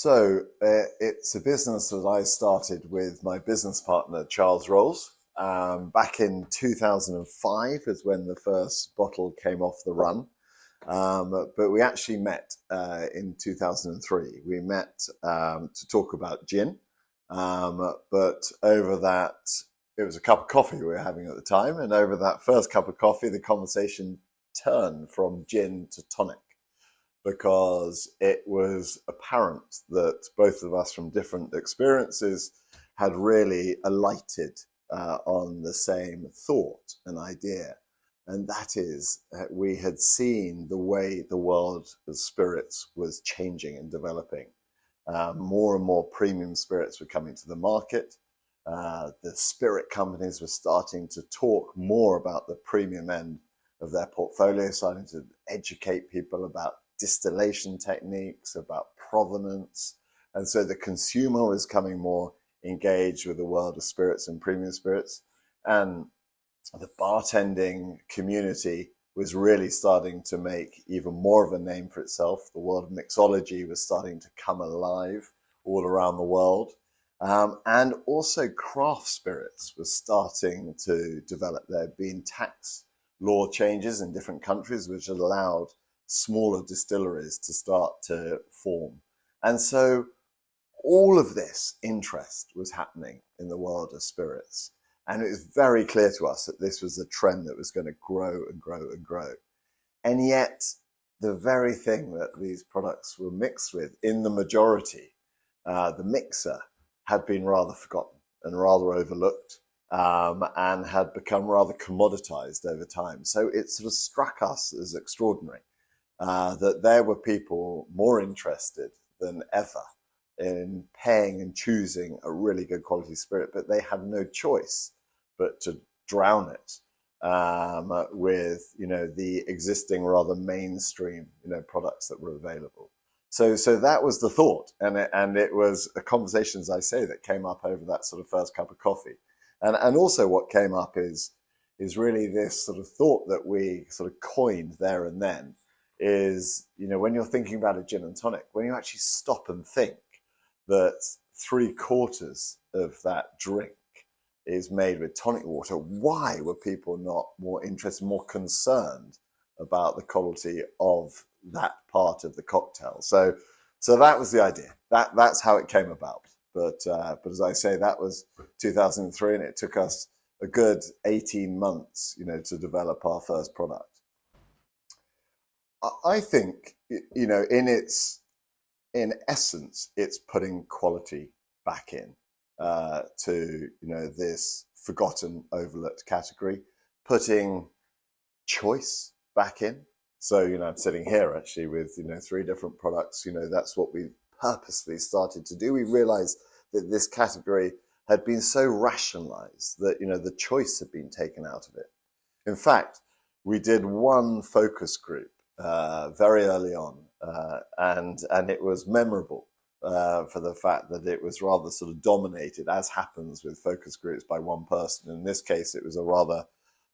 It's a business that I started with my business partner, Charles Rolls. Back in 2005 is when the first bottle came off the run. But we actually met in 2003. We met to talk about gin. But over that, it was a cup of coffee we were having at the time. And over that first cup of coffee, the conversation turned from gin to tonic, because it was apparent that both of us from different experiences had really alighted on the same thought and idea. And that is, we had seen the way the world of spirits was changing and developing. More and more premium spirits were coming to the market. The spirit companies were starting to talk more about the premium end of their portfolio, starting to educate people about distillation techniques, about provenance. And so the consumer was coming more engaged with the world of spirits and premium spirits. And the bartending community was really starting to make even more of a name for itself. The world of mixology was starting to come alive all around the world. And also craft spirits was starting to develop. There had been tax law changes in different countries which had allowed smaller distilleries to start to form. And so all of this interest was happening in the world of spirits. And it was very clear to us that this was a trend that was going to grow and grow and grow. And yet the very thing that these products were mixed with, in the majority, the mixer, had been rather forgotten and rather overlooked, and had become rather commoditized over time. So it sort of struck us as extraordinary that there were people more interested than ever in paying and choosing a really good quality spirit, but they had no choice but to drown it with, the existing rather mainstream, products that were available. So that was the thought, and it was a conversation, as I say, that came up over that sort of first cup of coffee, and also what came up is really this sort of thought that we sort of coined there and then. Is, when you're thinking about a gin and tonic, when you actually stop and think that 3/4 of that drink is made with tonic water, why were people not more interested, more concerned about the quality of that part of the cocktail? So that was the idea. That's how it came about. But as I say, that was 2003, and it took us a good 18 months, to develop our first product. I think, in essence, it's putting quality back in to, this forgotten, overlooked category, putting choice back in. So, I'm sitting here actually with, 3 different products. That's what we purposely started to do. We realized that this category had been so rationalized that, the choice had been taken out of it. In fact, we did one focus group very early on, and it was memorable for the fact that it was rather sort of dominated, as happens with focus groups, by one person. In this case, it was a rather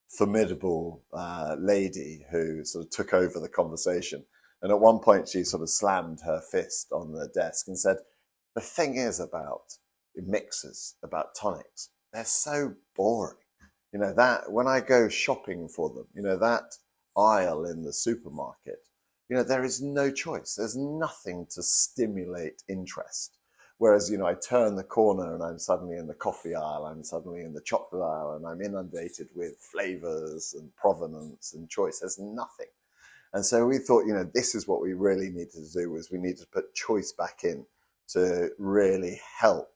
formidable lady who sort of took over the conversation. And at one point, she sort of slammed her fist on the desk and said, "The thing is about mixers, about tonics, they're so boring. That when I go shopping for them, that aisle in the supermarket, there is no choice. There's nothing to stimulate interest. Whereas, I turn the corner and I'm suddenly in the coffee aisle, I'm suddenly in the chocolate aisle, and I'm inundated with flavors and provenance and choice. There's nothing." And so we thought, this is what we really needed to do, was we needed to put choice back in to really help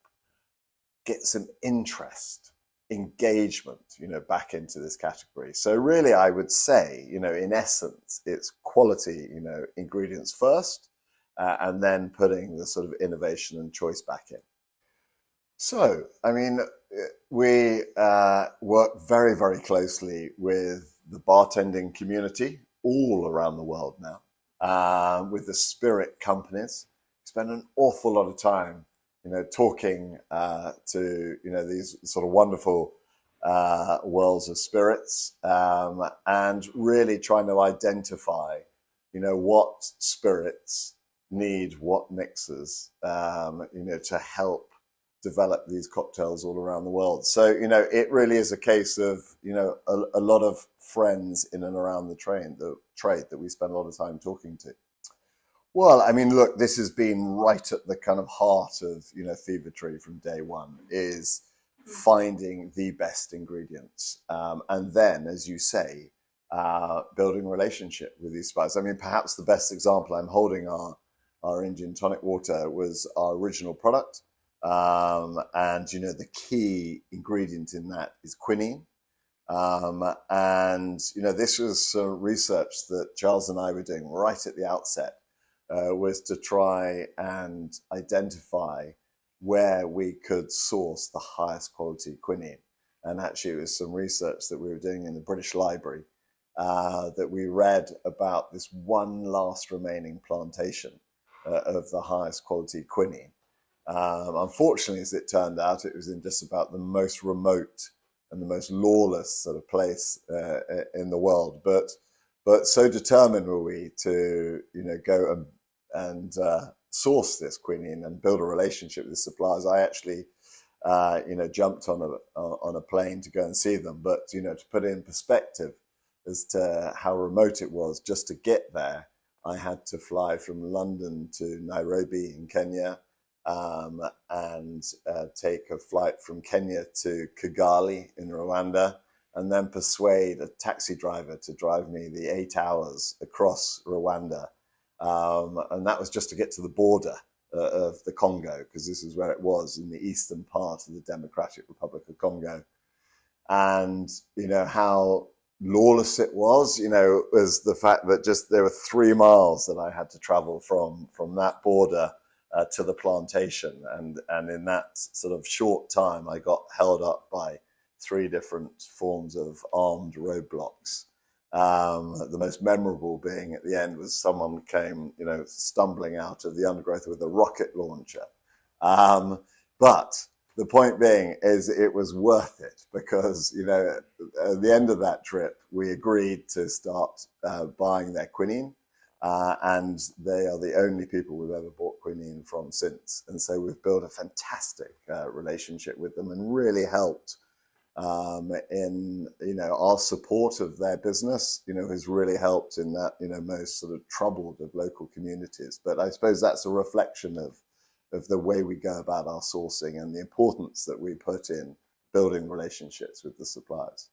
get some interest, engagement, back into this category. So really, I would say, in essence, it's quality, ingredients first, and then putting the sort of innovation and choice back in. So, we work very, very closely with the bartending community all around the world now, with the spirit companies. Spend an awful lot of time talking to, these sort of wonderful worlds of spirits, and really trying to identify, what spirits need what mixers, to help develop these cocktails all around the world. So, it really is a case of, a lot of friends in and around the trade that we spend a lot of time talking to. Well, I mean, look, this has been right at the kind of heart of, Fever-Tree from day one, is finding the best ingredients. And then, as you say, building relationship with these suppliers. I mean, perhaps the best example I'm holding our Indian tonic water was our original product. And, the key ingredient in that is quinine. And, this was some research that Charles and I were doing right at the outset, was to try and identify where we could source the highest quality quinine. And actually, it was some research that we were doing in the British Library that we read about this one last remaining plantation of the highest quality quinine. Unfortunately, as it turned out, it was in just about the most remote and the most lawless sort of place in the world. But so determined were we to, go and source this quinine and build a relationship with the suppliers. I actually, jumped on a plane to go and see them. But, to put it in perspective as to how remote it was, just to get there, I had to fly from London to Nairobi in Kenya, and take a flight from Kenya to Kigali in Rwanda, and then persuade a taxi driver to drive me the 8 hours across Rwanda. And that was just to get to the border of the Congo, because this is where it was, in the eastern part of the Democratic Republic of Congo. And, how lawless it was, was the fact that just there were 3 miles that I had to travel from that border to the plantation. And in that sort of short time, I got held up by 3 different forms of armed roadblocks. The most memorable being at the end was someone came, stumbling out of the undergrowth with a rocket launcher. But the point being is it was worth it, because, at the end of that trip, we agreed to start buying their quinine. And they are the only people we've ever bought quinine from since. And so we've built a fantastic relationship with them, and really helped in, our support of their business, has really helped in that, most sort of troubled of local communities. But I suppose that's a reflection of the way we go about our sourcing and the importance that we put in building relationships with the suppliers.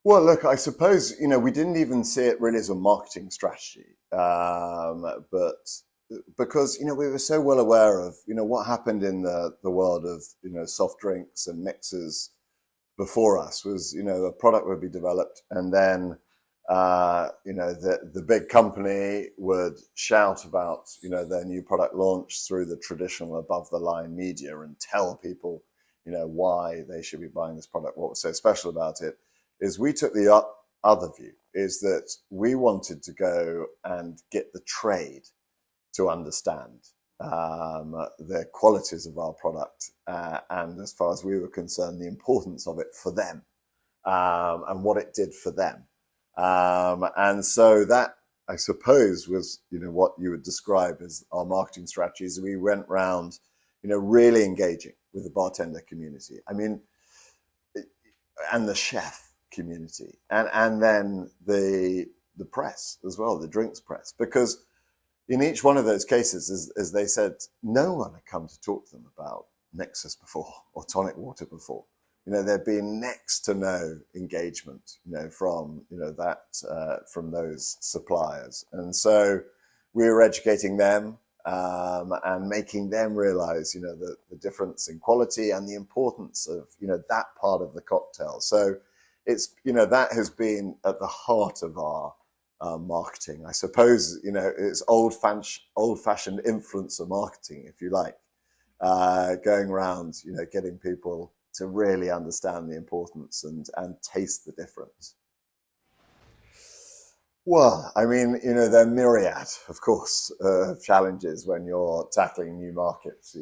Well, look, I suppose, we didn't even see it really as a marketing strategy, but because, we were so well aware of, what happened in the world of, soft drinks and mixers before us was, a product would be developed, and then, the big company would shout about, their new product launch through the traditional above the line media and tell people, why they should be buying this product. What was so special about it is we took the other view, is that we wanted to go and get the trade to understand the qualities of our product, and as far as we were concerned, the importance of it for them, and what it did for them. And so that, I suppose, was, what you would describe as our marketing strategies. We went round, really engaging with the bartender community. I mean, and the chef community, and then the press as well, the drinks press, because in each one of those cases, as they said, no one had come to talk to them about mixers before or tonic water before. There'd been next to no engagement, from from those suppliers, and so we were educating them and making them realize, the difference in quality and the importance of, that part of the cocktail. So it's, that has been at the heart of our marketing. I suppose, it's old-fashioned influencer marketing, if you like, going around, getting people to really understand the importance and taste the difference. Well, I mean, there are myriad, of course, challenges when you're tackling new markets,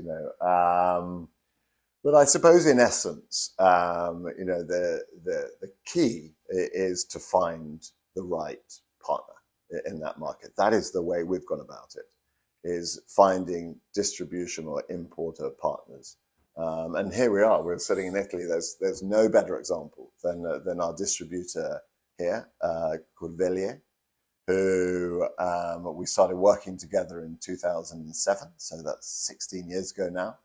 but I suppose in essence, the key is to find the right partner. in that market. That is the way we've gone about it, is finding distribution or importer partners. And here we are, we're sitting in Italy. There's no better example than our distributor here, called Dieci, who we started working together in 2007. So that's 16 years ago now.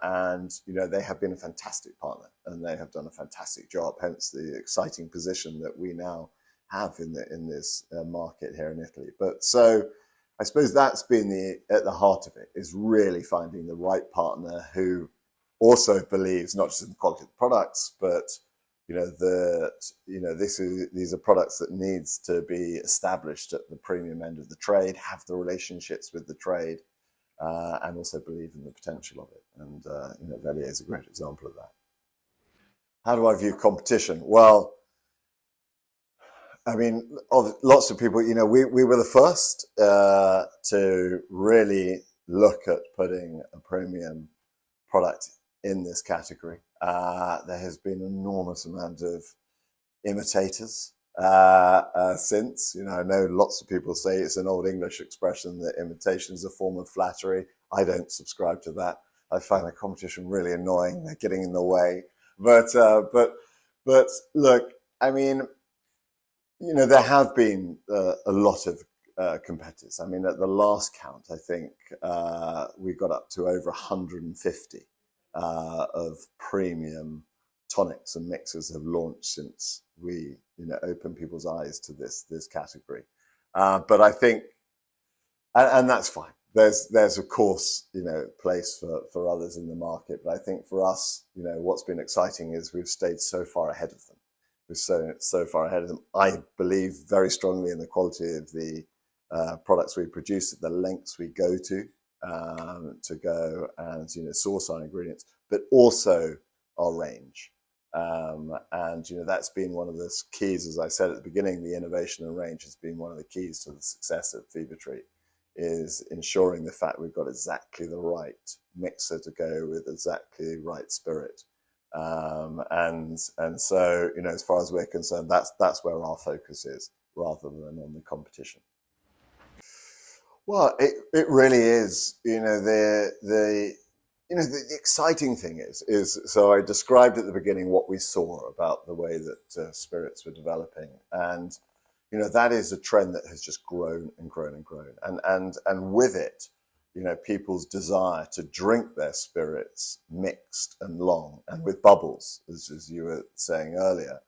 And, they have been a fantastic partner and they have done a fantastic job, hence the exciting position that we now have in this market here in Italy. But so I suppose that's been at the heart of it, is really finding the right partner who also believes not just in the quality of the products, but these are products that needs to be established at the premium end of the trade, have the relationships with the trade, and also believe in the potential of it. And Dieci is a great example of that. How do I view competition? Well, I mean, lots of people, we were the first to really look at putting a premium product in this category. There has been an enormous amount of imitators since. I know lots of people say it's an old English expression that imitation is a form of flattery. I don't subscribe to that. I find the competition really annoying. They're getting in the way. But look, I mean, there have been a lot of competitors. I mean, at the last count, I think we got up to over 150 of premium tonics and mixers have launched since we, opened people's eyes to this category. But I think, and that's fine. There's of course, place for others in the market. But I think for us, what's been exciting is we've stayed so far ahead of them. We're so far ahead of them. I believe very strongly in the quality of the products we produce, at the lengths we go to go and source our ingredients, but also our range. And that's been one of the keys, as I said at the beginning. The innovation and range has been one of the keys to the success of Fever-Tree, is ensuring the fact we've got exactly the right mixer to go with exactly the right spirit. And so, as far as we're concerned, that's where our focus is, rather than on the competition. Well, it really is. The exciting thing is so I described at the beginning what we saw about the way that spirits were developing, and that is a trend that has just grown and grown and grown, and with it, people's desire to drink their spirits mixed and long and with bubbles, as you were saying earlier,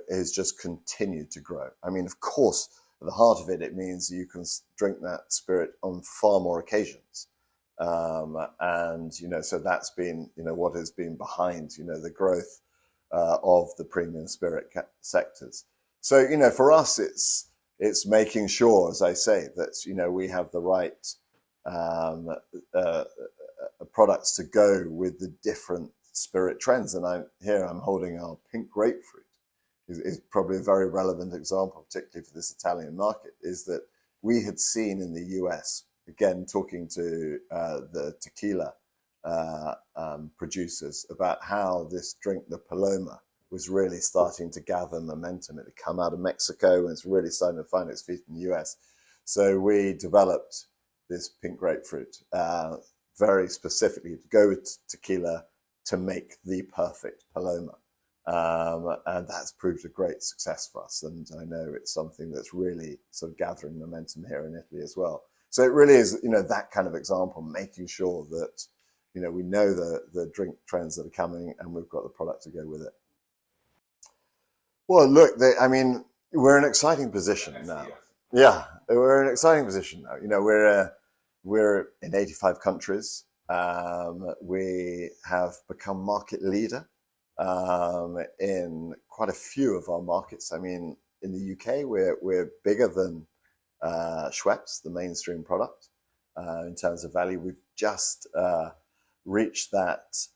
is just continued to grow. I mean, of course, at the heart of it, it means you can drink that spirit on far more occasions. And, so that's been, what has been behind, the growth of the premium spirit sectors. So, for us, it's making sure, as I say, that, we have the right products to go with the different spirit trends. And I'm holding our pink grapefruit. Is probably a very relevant example, particularly for this Italian market, is that we had seen in the US, again, talking to the tequila producers about how this drink, the Paloma, was really starting to gather momentum. It had come out of Mexico and it's really starting to find its feet in the US. So we developed this pink grapefruit very specifically to go with tequila to make the perfect Paloma. And that's proved a great success for us. And I know it's something that's really sort of gathering momentum here in Italy as well. So it really is, that kind of example, making sure that, we know the drink trends that are coming and we've got the product to go with it. Well, look, we're in an exciting position now. Yeah, we're in an exciting position now. We're in 85 countries. We have become market leader in quite a few of our markets. I mean, in the UK, we're bigger than Schweppes, the mainstream product, in terms of value. We've just reached that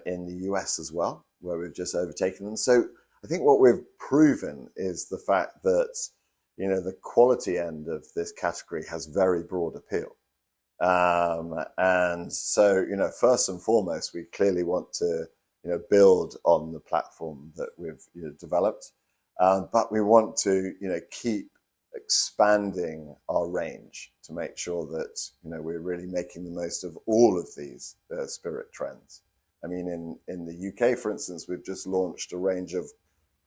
in the US as well, where we've just overtaken them. So I think what we've proven is the fact that, the quality end of this category has very broad appeal. And so, first and foremost, we clearly want to, build on the platform that we've developed. But we want to, keep expanding our range to make sure that, we're really making the most of all of these spirit trends. I mean, in the UK, for instance, we've just launched a range of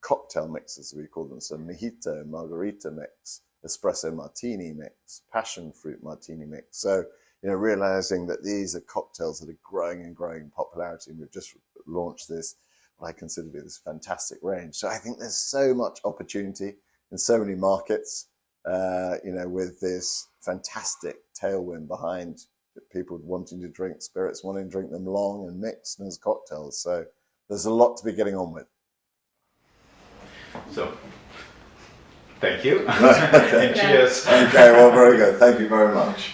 cocktail mixes, we call them. So mojito, margarita mix, espresso martini mix, passion fruit martini mix. So, realizing that these are cocktails that are growing and growing in popularity. And we've just launched this, what I consider to be this fantastic range. So I think there's so much opportunity in so many markets, with this fantastic tailwind behind people wanting to drink spirits, wanting to drink them long and mixed and as cocktails. So there's a lot to be getting on with. So, thank you. And cheers. Okay, well, very good. Thank you very much.